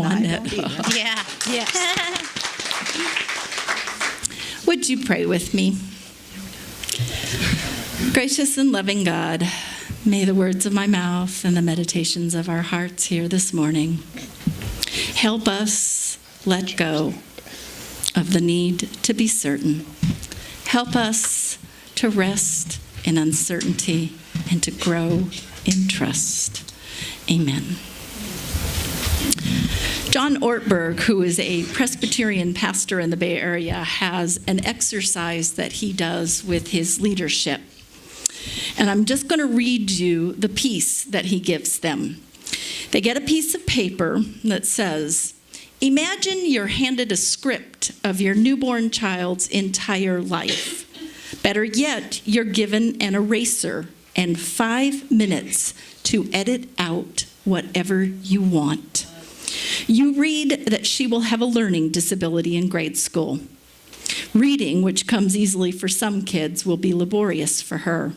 one. Yeah. Yes. Would you pray with me? Gracious and loving God, may the words of my mouth and the meditations of our hearts here this morning help us let go of the need to be certain. Help us to rest in uncertainty and to grow in trust. Amen. John Ortberg, who is a Presbyterian pastor in the Bay Area, has an exercise that he does with his leadership. And I'm just going to read you the piece that he gives them. They get a piece of paper that says, imagine you're handed a script of your newborn child's entire life. Better yet, you're given an eraser and 5 minutes to edit out whatever you want. You read that she will have a learning disability in grade school. Reading, which comes easily for some kids, will be laborious for her.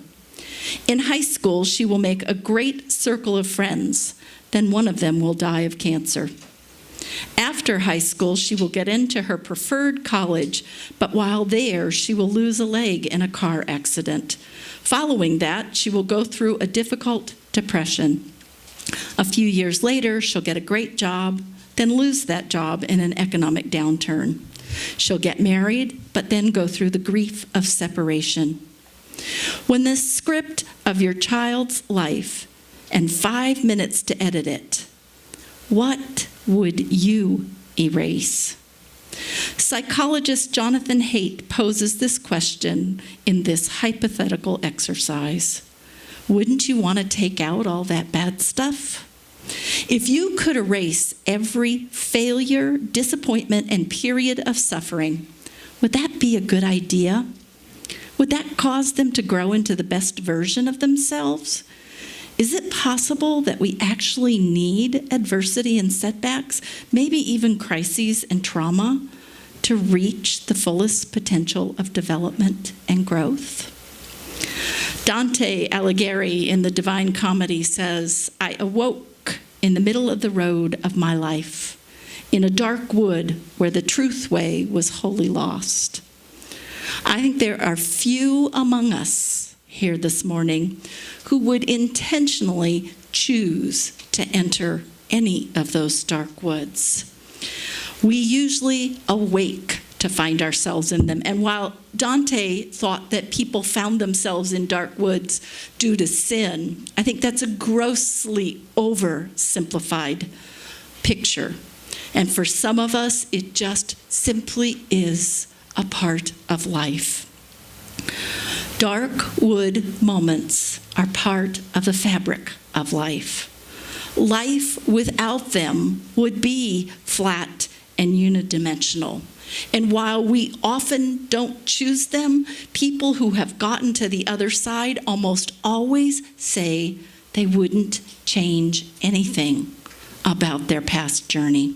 In high school, she will make a great circle of friends. Then one of them will die of cancer. After high school, she will get into her preferred college, but while there, she will lose a leg in a car accident. Following that, she will go through a difficult depression. A few years later, she'll get a great job, then lose that job in an economic downturn. She'll get married, but then go through the grief of separation. When the script of your child's life and 5 minutes to edit it, what would you erase? Psychologist Jonathan Haidt poses this question in this hypothetical exercise. Wouldn't you want to take out all that bad stuff? If you could erase every failure, disappointment, and period of suffering, would that be a good idea? Would that cause them to grow into the best version of themselves? Is it possible that we actually need adversity and setbacks, maybe even crises and trauma, to reach the fullest potential of development and growth? Dante Alighieri in the Divine Comedy says, I awoke in the middle of the road of my life, in a dark wood where the truth way was wholly lost. I think there are few among us here this morning who would intentionally choose to enter any of those dark woods. We usually awake to find ourselves in them. And while Dante thought that people found themselves in dark woods due to sin, I think that's a grossly oversimplified picture. And for some of us, it just simply is a part of life. Dark wood moments are part of the fabric of life. Life without them would be flat and unidimensional. And while we often don't choose them, people who have gotten to the other side almost always say they wouldn't change anything about their past journey.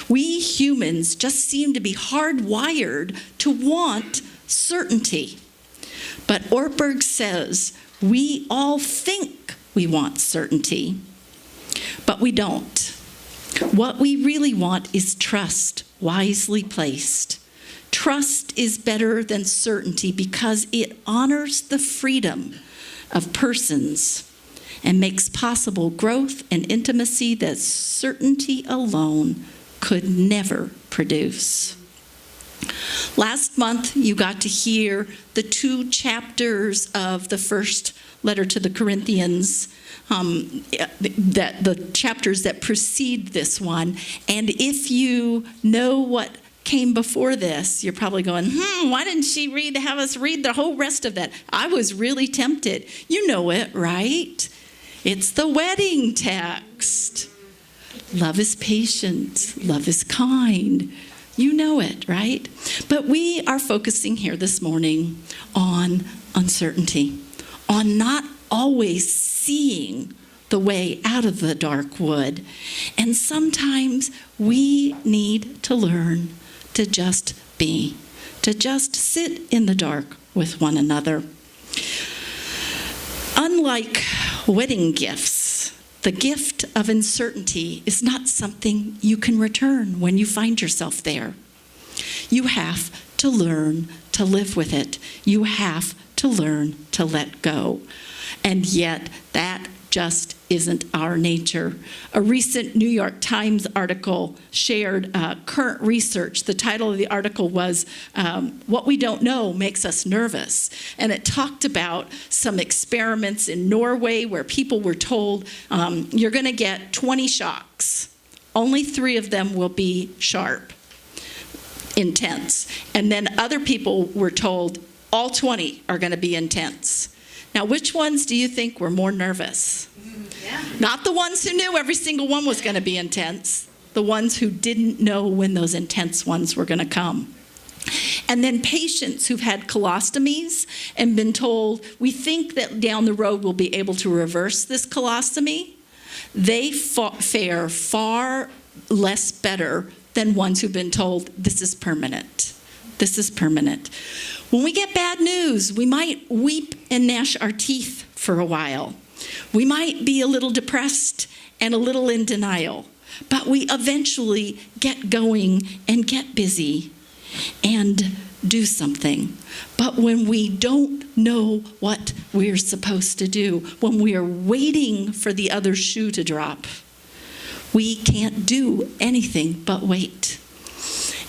We humans just seem to be hardwired to want certainty. But Ortberg says we all think we want certainty, but we don't. What we really want is trust, wisely placed. Trust is better than certainty because it honors the freedom of persons and makes possible growth and intimacy that certainty alone could never produce. Last month, you got to hear the 2 chapters of the first letter to the Corinthians, the chapters that precede this one. And if you know what came before this, you're probably going, why didn't she have us read the whole rest of that? I was really tempted. You know it, right? It's the wedding text. Love is patient, love is kind. You know it, right? But we are focusing here this morning on uncertainty, on not always seeing the way out of the dark wood. And sometimes we need to learn to just be, to just sit in the dark with one another. Unlike wedding gifts, The gift of uncertainty is not something you can return when you find yourself there. You have to learn to live with it. You have to learn to let go. And yet, that just isn't our nature. A recent New York Times article shared current research. The title of the article was, What We Don't Know Makes Us Nervous. And it talked about some experiments in Norway where people were told, you're going to get 20 shocks. Only 3 of them will be sharp, intense. And then other people were told, all 20 are going to be intense. Now, which ones do you think were more nervous? Yeah. Not the ones who knew every single one was going to be intense. The ones who didn't know when those intense ones were going to come. And then patients who've had colostomies and been told, we think that down the road we'll be able to reverse this colostomy, they fare far less better than ones who've been told, this is permanent. This is permanent. When we get bad news, we might weep and gnash our teeth for a while. We might be a little depressed and a little in denial, but we eventually get going and get busy and do something. But when we don't know what we're supposed to do, when we are waiting for the other shoe to drop, we can't do anything but wait.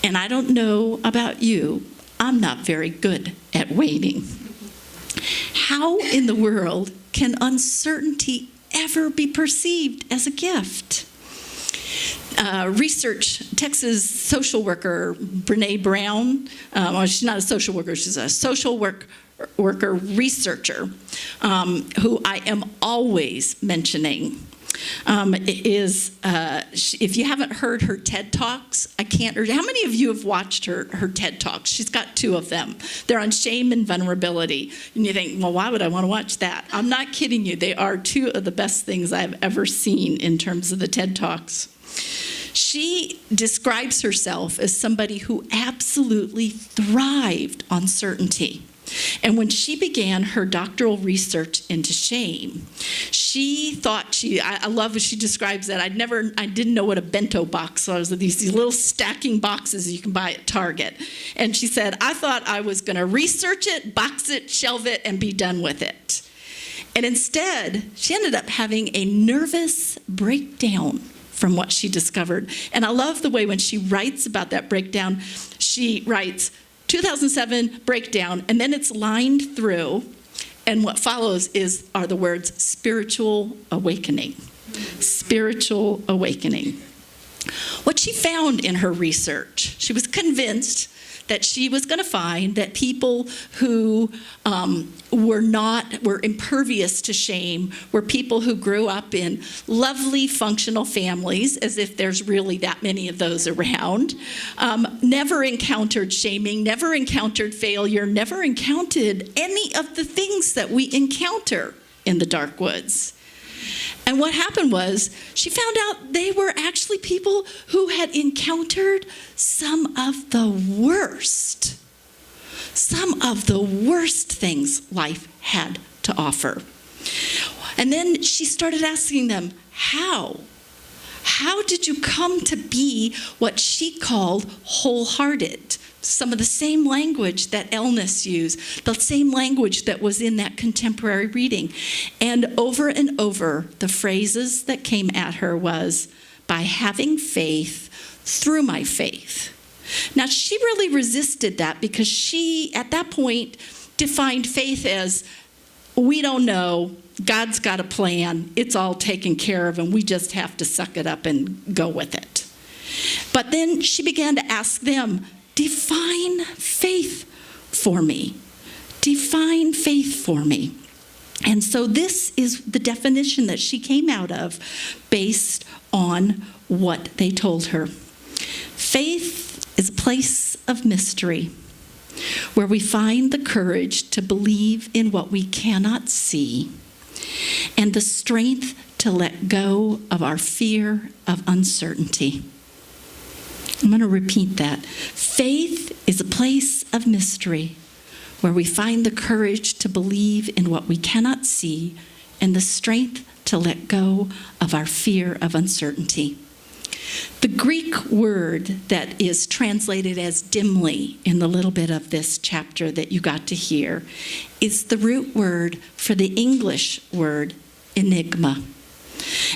And I don't know about you, I'm not very good at waiting. How in the world can uncertainty ever be perceived as a gift? Texas social worker Brene Brown, well, she's not a social worker, she's a social worker researcher who I am always mentioning. If you haven't heard her TED Talks, how many of you have watched her TED Talks? She's got 2 of them. They're on shame and vulnerability. And you think, well, why would I want to watch that? I'm not kidding you. They are 2 of the best things I've ever seen in terms of the TED Talks. She describes herself as somebody who absolutely thrived on certainty. And when she began her doctoral research into shame, she thought I love what she describes that. I didn't know what a bento box was. These little stacking boxes you can buy at Target. And she said, I thought I was going to research it, box it, shelve it, and be done with it. And instead, she ended up having a nervous breakdown from what she discovered. And I love the way when she writes about that breakdown, she writes, 2007 breakdown, and then it's lined through, and what follows are the words spiritual awakening. Spiritual awakening. What she found in her research, she was convinced that she was going to find that people who were impervious to shame were people who grew up in lovely, functional families, as if there's really that many of those around, never encountered shaming, never encountered failure, never encountered any of the things that we encounter in the dark woods. And what happened was she found out they were actually people who had encountered some of the worst things life had to offer. And then she started asking them, how? How did you come to be what she called wholehearted? Some of the same language that Elnis used, the same language that was in that contemporary reading. And over, the phrases that came at her was, by having faith through my faith. Now, she really resisted that because she, at that point, defined faith as, we don't know, God's got a plan, it's all taken care of, and we just have to suck it up and go with it. But then she began to ask them, define faith for me. Define faith for me. And so this is the definition that she came out of based on what they told her. Faith is a place of mystery where we find the courage to believe in what we cannot see and the strength to let go of our fear of uncertainty. I'm going to repeat that. Faith is a place of mystery where we find the courage to believe in what we cannot see and the strength to let go of our fear of uncertainty. The Greek word that is translated as dimly in the little bit of this chapter that you got to hear is the root word for the English word enigma.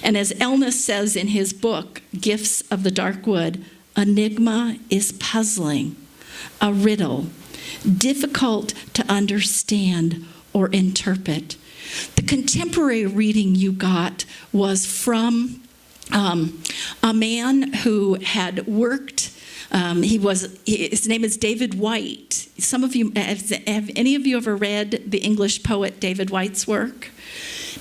And as Elnis says in his book, Gifts of the Dark Wood, enigma is puzzling, a riddle, difficult to understand or interpret. The contemporary reading you got was from a man who had worked. His name is David Whyte. Some of you, have any of you ever read the English poet David Whyte's work?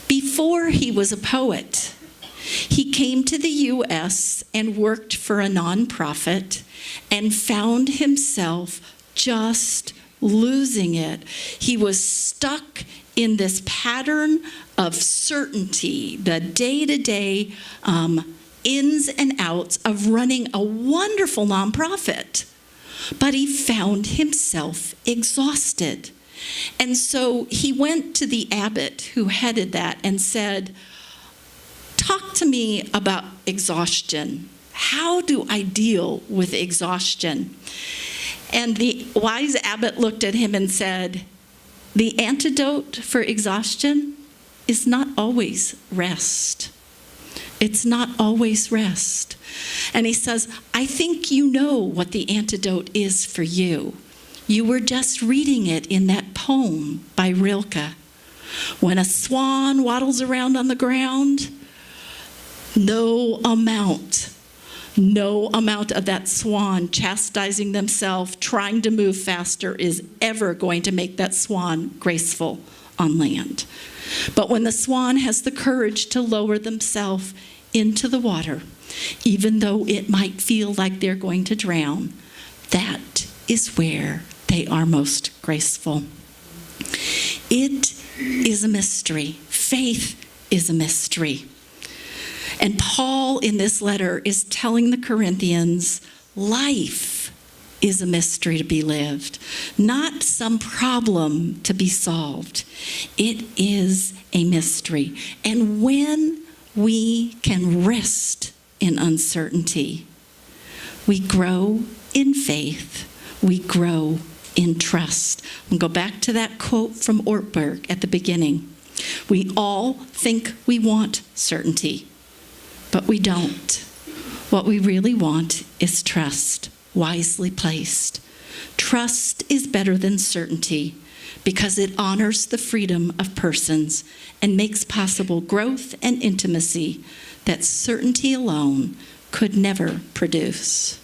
Before he was a poet, he came to the U.S. and worked for a nonprofit and found himself just losing it. He was stuck in this pattern of certainty, the day-to-day ins and outs of running a wonderful nonprofit. But he found himself exhausted. And so he went to the abbot who headed that and said, "Talk to me about exhaustion. How do I deal with exhaustion?" And the wise abbot looked at him and said, "The antidote for exhaustion is not always rest. It's not always rest." And he says, "I think you know what the antidote is for you. You were just reading it in that poem by Rilke. When a swan waddles around on the ground, no amount of that swan chastising themselves, trying to move faster, is ever going to make that swan graceful on land. But when the swan has the courage to lower themselves into the water, even though it might feel like they're going to drown, that is where they are most graceful." It is a mystery. Faith is a mystery. And Paul in this letter is telling the Corinthians, life is a mystery to be lived, not some problem to be solved. It is a mystery. And when we can rest in uncertainty, we grow in faith, we grow in trust. We'll go back to that quote from Ortberg at the beginning. We all think we want certainty, but we don't. What we really want is trust, wisely placed. Trust is better than certainty because it honors the freedom of persons and makes possible growth and intimacy that certainty alone could never produce.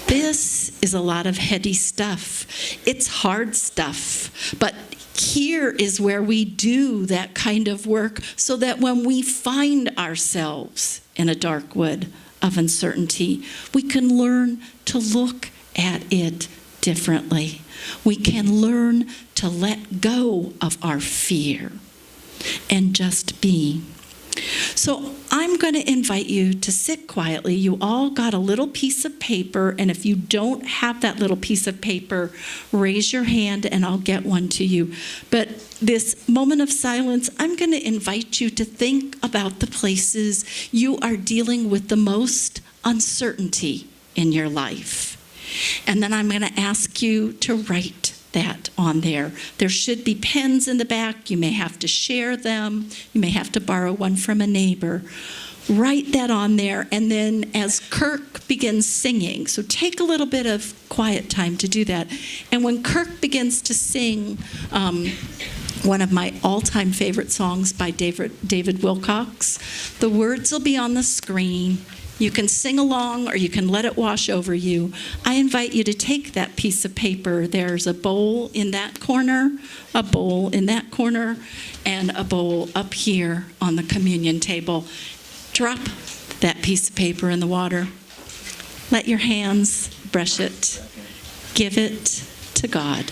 This is a lot of heady stuff. It's hard stuff, but here is where we do that kind of work so that when we find ourselves in a dark wood of uncertainty, we can learn to look at it differently. We can learn to let go of our fear and just be. So I'm going to invite you to sit quietly. You all got a little piece of paper, and if you don't have that little piece of paper, raise your hand and I'll get one to you. But this moment of silence, I'm going to invite you to think about the places you are dealing with the most uncertainty in your life. And then I'm going to ask you to write that on there. There should be pens in the back. You may have to share them. You may have to borrow one from a neighbor. Write that on there, and then as Kirk begins singing, so take a little bit of quiet time to do that. And when Kirk begins to sing one of my all-time favorite songs by David Wilcox, the words will be on the screen. You can sing along or you can let it wash over you. I invite you to take that piece of paper. There's a bowl in that corner, a bowl in that corner, and a bowl up here on the communion table. Drop that piece of paper in the water. Let your hands brush it. Give it to God.